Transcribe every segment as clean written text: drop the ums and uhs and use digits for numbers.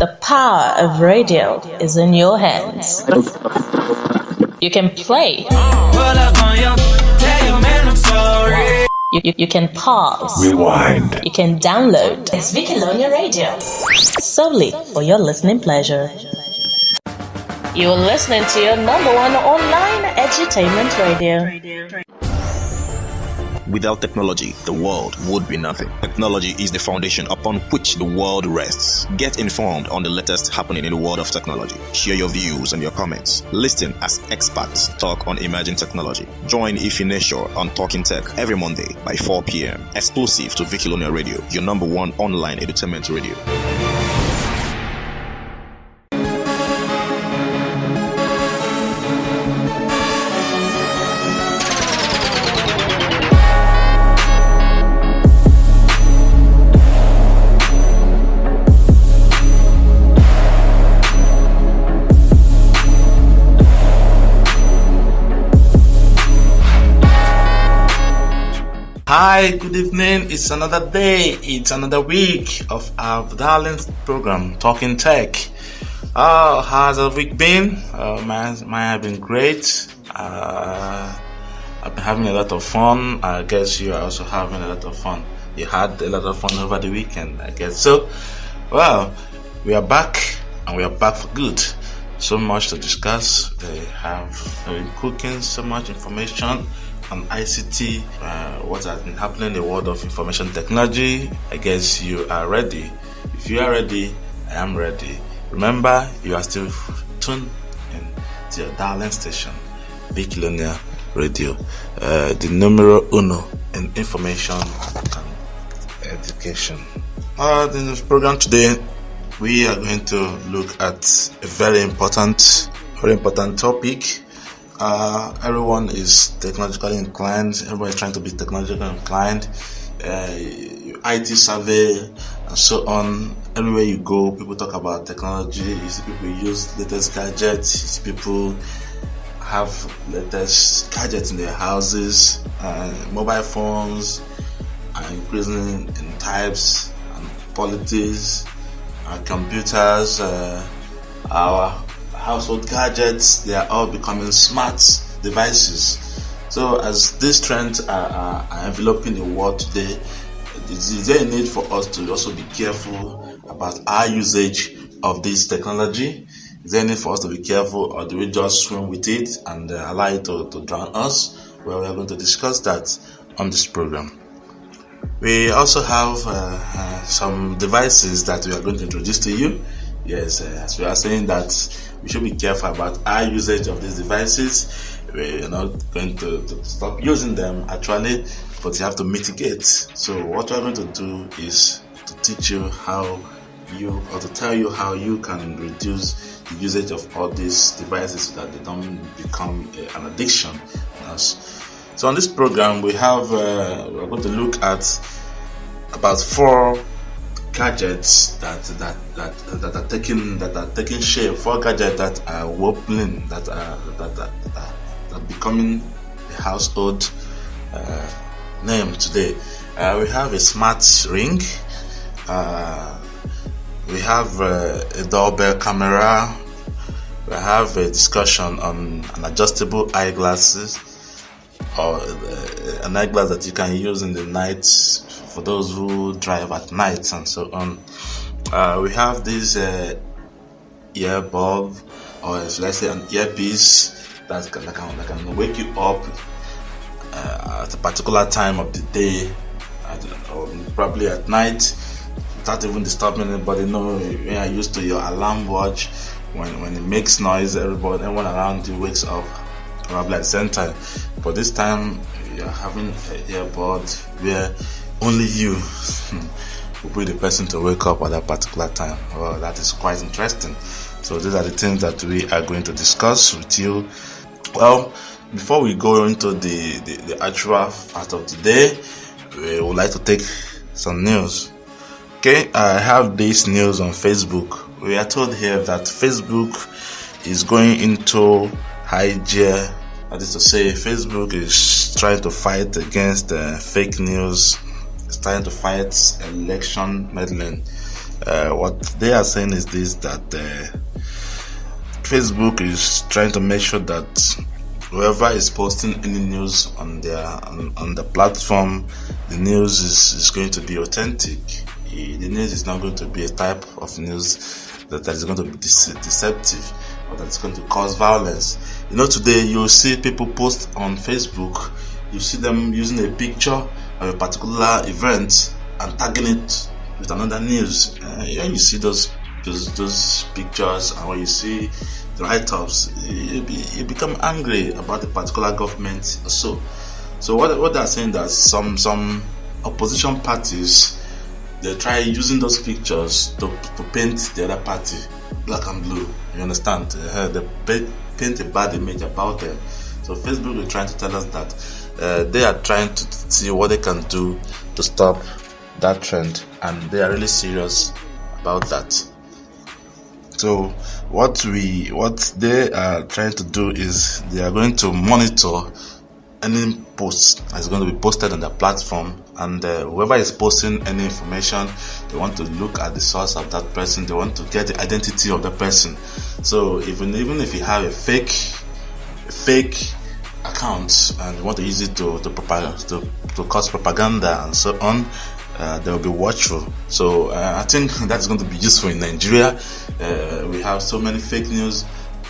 The power of radio is in your hands. You can play. You can pause. Rewind. You can download. It's Vicalonia Radio. Solely for your listening pleasure. You are listening to your number one online edutainment radio. Without technology, the world would be nothing. Technology is the foundation upon which the world rests. Get informed on the latest happening in the world of technology. Share your views and your comments. Listen as experts talk on emerging technology. Join Ifeanyi on Talking Tech every Monday by 4 p.m. Exclusive to Vicalonia Radio, your number one online edutainment radio. Hi, good evening. It's another day. It's another week of our darling program, Talking Tech. How's the week been? Mine have been great. I've been having a lot of fun. I guess you are also having a lot of fun. You had a lot of fun over the weekend, I guess so. Well, we are back, and we are back for good. So much to discuss. They have been cooking so much information on ICT, what has been happening in the world of information technology. I guess you are ready. If you are ready, I am ready. Remember, you are still tuned in to your darling station, Vicalonia Radio, the numero uno in information and education. In this program today, we are going to look at a very important topic. Everyone is technologically inclined. Everyone is trying to be technologically inclined. IT survey and so on. Everywhere you go, people talk about technology. You see people use latest gadgets. You see people have latest gadgets in their houses. Mobile phones are increasing in types and qualities. Computers, our household gadgets, they are all becoming smart devices. So as these trends are enveloping the world today, is there a need for us to also be careful about our usage of this technology? Is there a need for us to be careful, or do we just swim with it and allow it to drown us? Well, we are going to discuss that on this program. We also have some devices that we are going to introduce to you. Yes, as we are saying that we should be careful about our usage of these devices. We're not going to stop using them actually, but you have to mitigate. So what we're going to do is to teach you to tell you how you can reduce the usage of all these devices so that they don't become an addiction on us. So on this program we're going to look at about 4 gadgets that are taking shape, 4 gadgets that are wobbling, that are becoming a household name today. We have a smart ring. We have a doorbell camera. We have a discussion on an adjustable eyeglasses, or an eyeglass that you can use in the night for those who drive at night and so on. We have this earbud, or should I say an earpiece that can wake you up at a particular time of the day, or probably at night, without even disturbing anybody. When you're used to your alarm watch, when it makes noise, everyone around you wakes up probably at the same time. But this time you're having an earbud where only you will be the person to wake up at that particular time. Well, that is quite interesting. So these are the things that we are going to discuss with you. Well, before we go into the actual part of the day, we would like to take some news. Okay, I have this news on Facebook. We are told here that Facebook is going into high gear. That is to say, Facebook is trying to fight against fake news. It's trying to fight election meddling. What they are saying is this, that Facebook is trying to make sure that whoever is posting any news on the platform, the news is going to be authentic. The news is not going to be a type of news that is going to be deceptive or that is going to cause violence. Today you see people post on Facebook, you see them using a picture of a particular event and tagging it with another news. When you see those pictures, and when you see the write-ups, you become angry about the particular government or so. So what they're saying, that some opposition parties, they try using those pictures to paint the other party black and blue. You understand? They paint a bad image about them. So Facebook is trying to tell us that they are trying to see what they can do to stop that trend, and they are really serious about that. So what they are trying to do is they are going to monitor any post that's going to be posted on the platform, and whoever is posting any information, they want to look at the source of that person. They want to get the identity of the person. So even if you have a fake account and you want to use it to cause propaganda and so on, they will be watchful. So I think that's going to be useful in Nigeria. We have so many fake news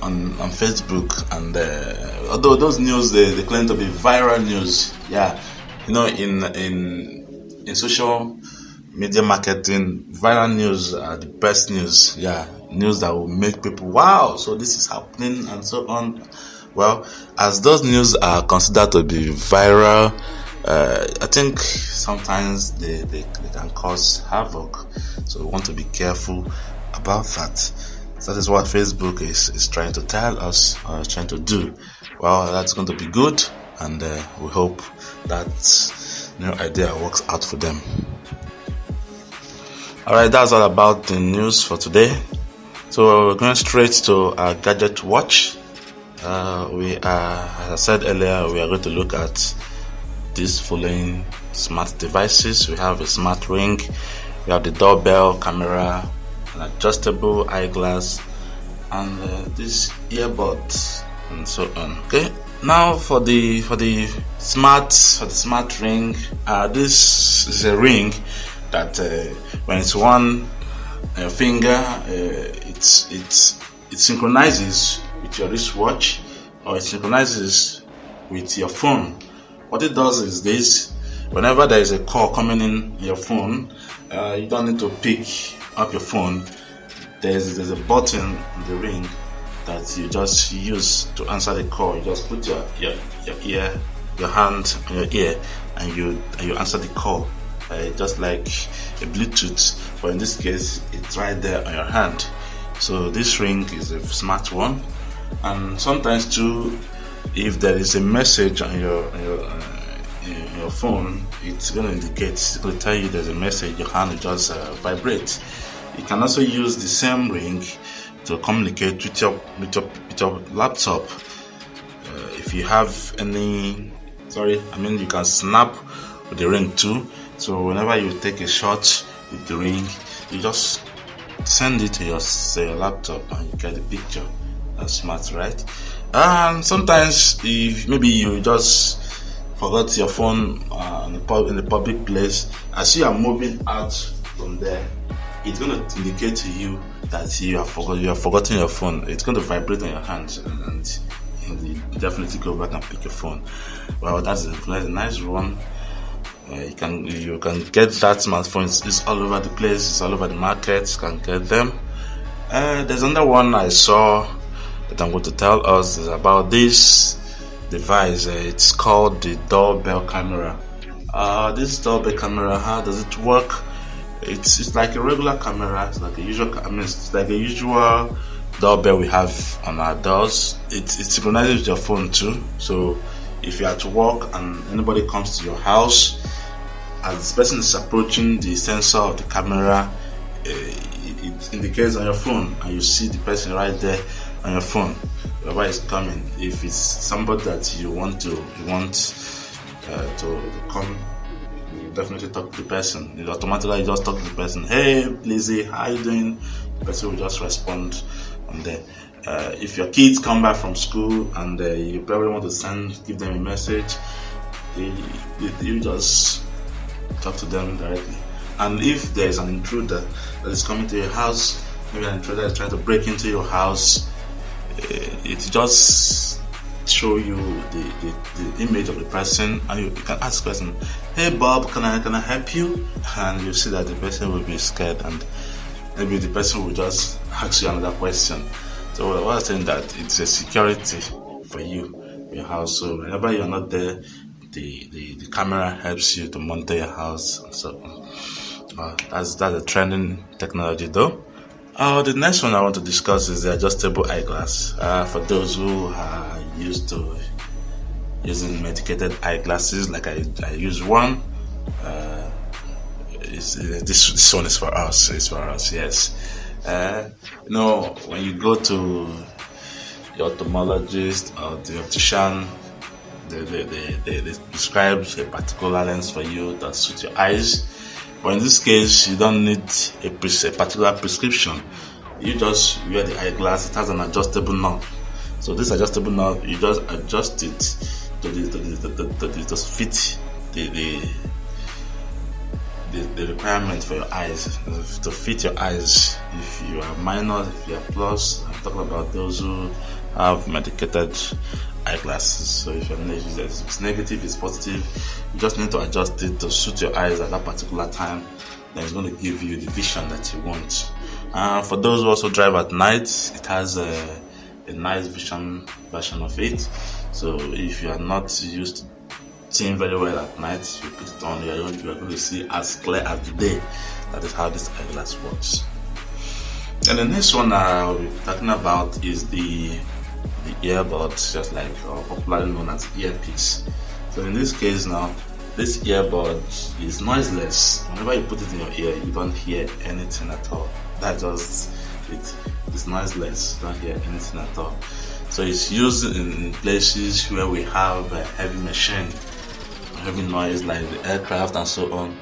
on Facebook, and although those news they claim to be viral news, in social media marketing, viral news are the best news. News that will make people, wow, so this is happening and so on. Well, as those news are considered to be viral, I think sometimes they can cause havoc. So we want to be careful about that. So that is what Facebook is trying to tell us, or trying to do. Well, that's going to be good, and we hope that new idea works out for them. Alright, that's all about the news for today. So we're going straight to our gadget watch. As I said earlier, we are going to look at these following smart devices. We have a smart ring, we have the doorbell camera, an adjustable eyeglass, and this earbuds and so on. Okay, now for the smart ring, this is a ring that when it's one finger, it synchronizes with your wristwatch, or it synchronizes with your phone. What it does is this: whenever there is a call coming in your phone, you don't need to pick up your phone. There's a button on the ring that you just use to answer the call. You just put your hand on your ear, and you answer the call, just like a Bluetooth, but in this case it's right there on your hand. So this ring is a smart one, and sometimes too, if there is a message on your phone, it's going to indicate, it's going to tell you there's a message. Your hand will just vibrate. You can also use the same ring to communicate with your laptop. If you have any, you can snap with the ring too. So whenever you take a shot with the ring, you just send it to your laptop and you get the picture. That's smart, right? And sometimes if maybe you just forgot your phone in the public place, as you are moving out from there, it's going to indicate to you that you have forgotten your phone. It's going to vibrate on your hand, and you definitely go back and pick your phone. Well, that's a nice one. You can get that smartphone. It's all over the place. It's all over the market. You can get them. There's another one I saw that I'm going to tell us is about this device. It's called the doorbell camera. This doorbell camera, how does it work? It's like a regular camera. It's like a usual doorbell we have on our doors. It synchronizes with your phone too. So if you're at work and anybody comes to your house, as this person is approaching the sensor of the camera, it indicates on your phone, and you see the person right there on your phone, whoever is coming. If it's somebody that you want to come, you definitely talk to the person. You automatically just talk to the person. Hey, Lizzie, how you doing? The person will just respond on there. If your kids come back from school and you probably want to give them a message, you just talk to them directly. And if there is an intruder that is coming to your house, maybe an intruder is trying to break into your house, it just show you the image of the person, and you can ask the person, hey Bob, can I help you? And you see that the person will be scared, and maybe the person will just ask you another question. So I was saying that it's a security for you, your house. So whenever you're not there, the camera helps you to monitor your house and so on. That's a trending technology though. The next one I want to discuss is the adjustable eyeglass. For those who are used to using medicated eyeglasses, like I use one. This one is for us. It's for us, yes. When you go to the ophthalmologist or the optician, they prescribe a particular lens for you that suits your eyes. But in this case, you don't need a particular prescription. You just wear the eyeglass. It has an adjustable knob. So this adjustable knob, you just adjust it to fit the requirement for your eyes, to fit your eyes. If you are minor, if you are plus, I'm talking about those who have medicated eyeglasses. So if it's negative, it's positive, you just need to adjust it to suit your eyes at that particular time. Then it's going to give you the vision that you want. For those who also drive at night, it has a nice vision version of it. So if you are not used to seeing very well at night, you put it on, you are going to see as clear as the day. That is how this eyeglass works. And the next one I'll be talking about is the earbuds, just like popularly known as earpiece. So in this case now, this earbud is noiseless. Whenever you put it in your ear, you don't hear anything at all. It's noiseless. You don't hear anything at all. So it's used in places where we have a heavy machine, heavy noise like the aircraft and so on.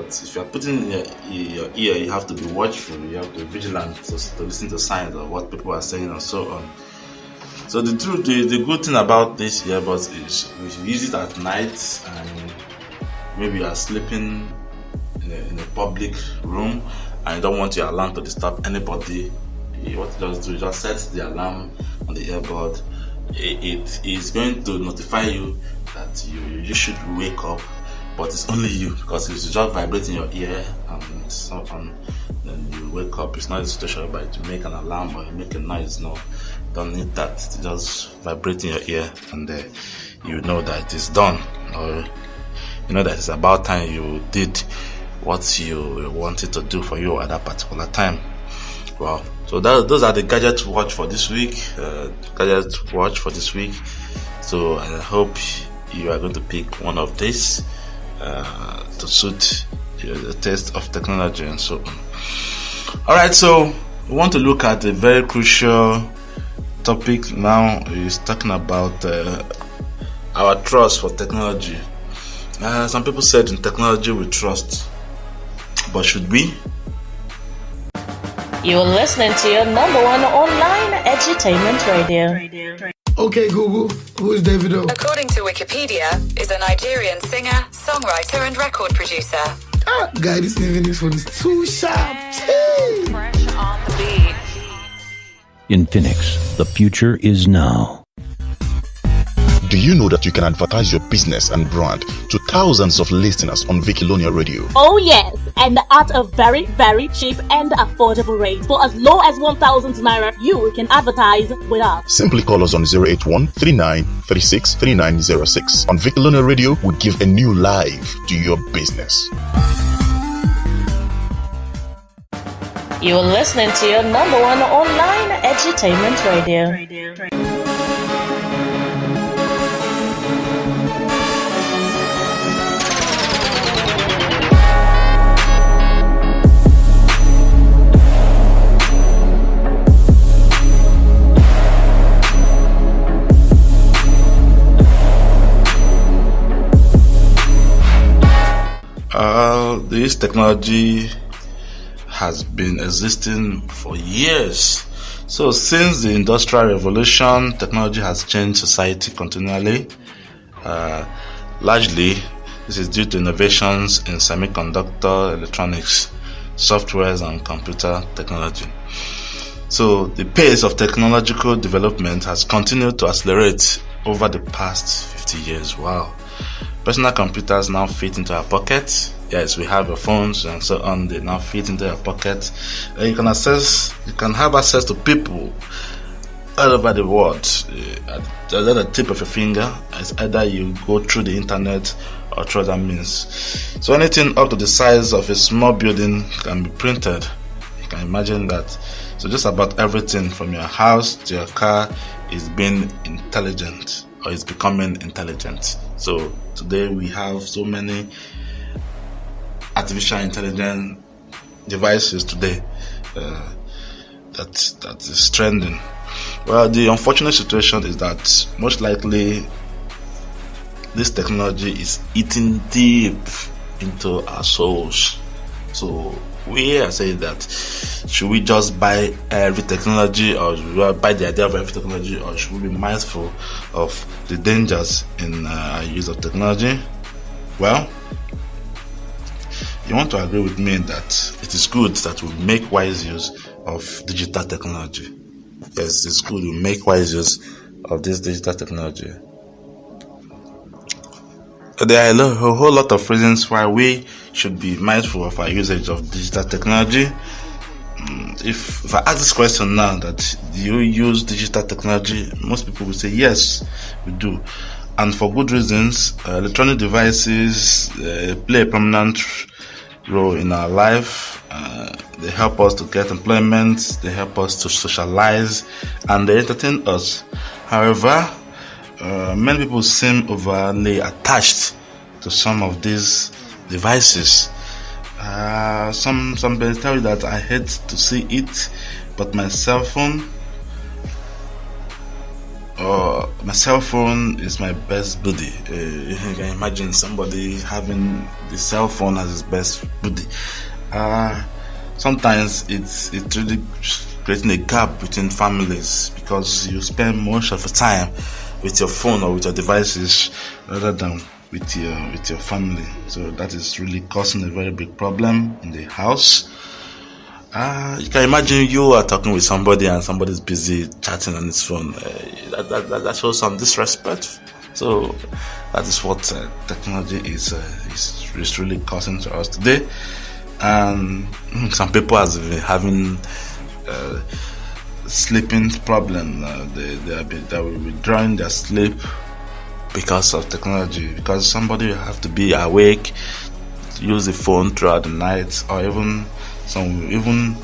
If you're putting in your ear, you have to be watchful, you have to be vigilant to listen to signs of what people are saying and so on. So the good thing about this earbuds is if you use it at night and maybe you are sleeping in a public room and you don't want your alarm to disturb anybody, what you just do, you just set the alarm on the earbud. It is going to notify you that you should wake up, but it's only you, because it's just vibrating your ear and so on. Then you wake up. It's not a situation where you make an alarm or you make a noise. No, you don't need that. It's just vibrating your ear, and you know that it is done, or you know that it's about time you did what you wanted to do for you at that particular time. Wow. So those are the gadgets to watch for this week. So I hope you are going to pick one of these to suit the taste of technology and so on. Alright, so we want to look at a very crucial topic now. Is talking about our trust for technology. Some people said in technology we trust, but should we? You're listening to your number one online edutainment radio. Okay, Google, who is Davido? According to Wikipedia, is a Nigerian singer, songwriter, and record producer. Guy, this Phoenix one is too sharp. Fresh on the beat. In Phoenix, the future is now. Do you know that you can advertise your business and brand to thousands of listeners on Wikilonia Radio? Oh yes, and at a very, very cheap and affordable rate. For as low as 1,000 Naira, you can advertise with us. Simply call us on 081 39 36 3906. On Wikilonia Radio, we give a new life to your business. You are listening to your number one online edutainment radio. technology has been existing for years. So since the Industrial Revolution, technology has changed society continually. Largely, this is due to innovations in semiconductor, electronics, softwares, and computer technology. So the pace of technological development has continued to accelerate over the past 50 years. Wow. Personal computers now fit into our pockets. Yes, we have our phones and so on. They now fit into our pocket. You can have access to people all over the world at the tip of your finger. It's either you go through the internet or through other means. So anything up to the size of a small building can be printed. You can imagine that. So just about everything from your house to your car is being intelligent, or is becoming intelligent. So today we have so many artificial intelligence devices today that is trending. Well, the unfortunate situation is that most likely this technology is eating deep into our souls. So we are saying that, should we just buy every technology, or should we buy the idea of every technology, or should we be mindful of the dangers in our use of technology? Well, you want to agree with me that it is good that we make wise use of digital technology. Yes, it's good we make wise use of this digital technology. There are a whole lot of reasons why we should be mindful of our usage of digital technology. If I ask this question now, that do you use digital technology? Most people will say yes, we do. And for good reasons. Electronic devices play a prominent role in our life. They help us to get employment, they help us to socialize, and they entertain us. However, many people seem overly attached to some of these devices. Some people tell you that I hate to see it, but my cell phone is my best buddy. You can imagine somebody having the cell phone as his best buddy. Sometimes it's really creating a gap between families, because you spend most of the time with your phone or with your devices rather than with your family. So that is really causing a very big problem in the house. You can imagine you are talking with somebody and somebody's busy chatting on his phone. That shows some disrespect. So that is what technology is really causing to us today. And some people have been having sleeping problem. They will be withdrawing their sleep because of technology, because somebody will have to be awake, use the phone throughout the night, or even some even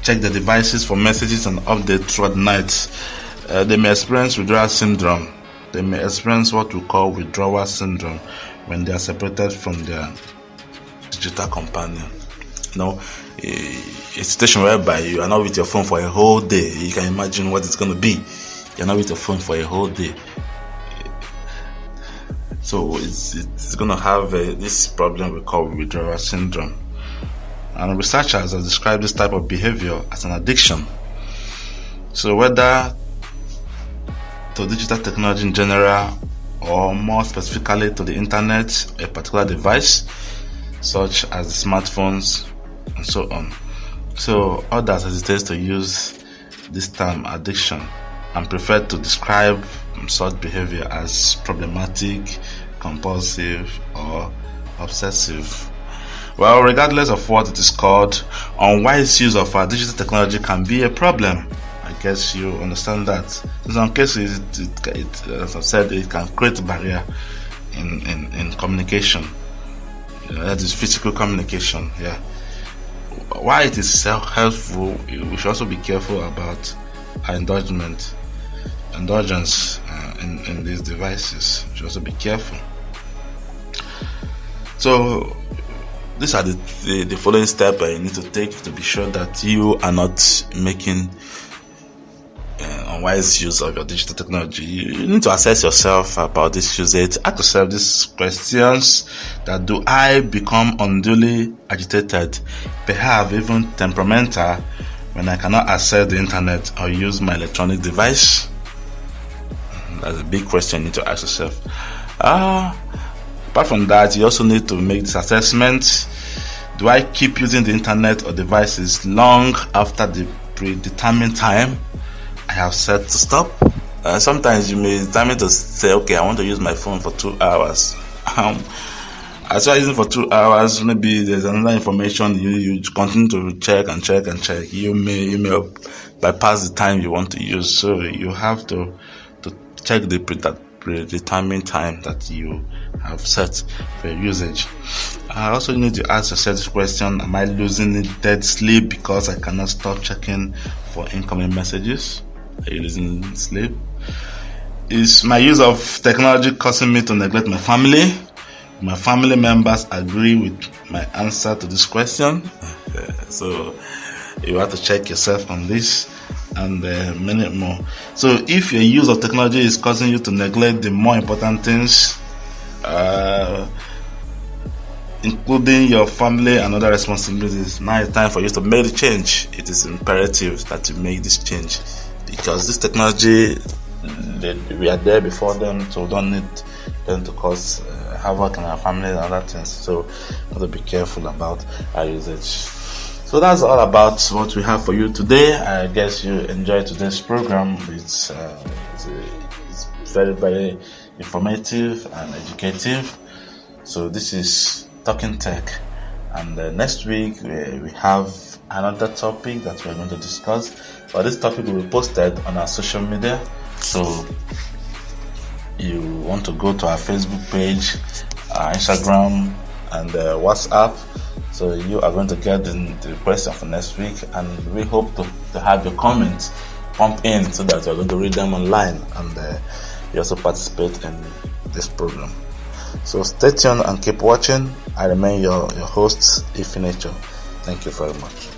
check the devices for messages and updates throughout the night. They may experience withdrawal syndrome. They may experience what we call withdrawal syndrome when they are separated from their digital companion. A situation whereby you are not with your phone for a whole day. You can imagine what it's going to be. You're not with your phone for a whole day. So it's going to have this problem we call withdrawal syndrome. And researchers have described this type of behavior as an addiction. So whether to digital technology in general, or more specifically to the internet, a particular device, such as the smartphones and so on. So others hesitate to use this term addiction and prefer to describe such behavior as problematic, compulsive, or obsessive. Well, regardless of what it is called, unwise use of our digital technology can be a problem. I guess you understand that. In some cases, it as I've said, it can create a barrier in communication. That is physical communication. Yeah. Why it is helpful, we should also be careful about our indulgence in these devices. We should also be careful. So these are the following steps you need to take to be sure that you are not making wise use of your digital technology. You need to assess yourself about this usage. Ask yourself these questions: that do I become unduly agitated, perhaps even temperamental, when I cannot access the internet or use my electronic device? That's a big question you need to ask yourself. Apart from that, you also need to make this assessment: do I keep using the internet or devices long after the predetermined time I have set to stop? Sometimes you may determine to say, okay, I want to use my phone for 2 hours. As you are using for 2 hours, maybe there's another information you continue to check and check and check. You may bypass the time you want to use. So you have to check the predetermined time that you have set for usage. I also need to ask yourself this question: am I losing dead sleep because I cannot stop checking for incoming messages? Are you losing sleep? Is my use of technology causing me to neglect my family? My family members agree with my answer to this question. So you have to check yourself on this and many more. So if your use of technology is causing you to neglect the more important things, including your family and other responsibilities, now it's time for you to make the change. It is imperative that you make this change, because this technology, we are there before them, so we don't need them to cause havoc in our family and other things. So we have to be careful about our usage. So that's all about what we have for you today. I guess you enjoyed today's program. It's very, very informative and educative. So this is Talking Tech, and next week we have another topic that we're going to discuss. But this topic will be posted on our social media. So you want to go to our Facebook page, our Instagram, and WhatsApp. So you are going to get the question for next week, and we hope to have your comments pump in so that you're going to read them online, and you also participate in this program. So stay tuned and keep watching. I remain your host, Ifeanyi. Thank you very much.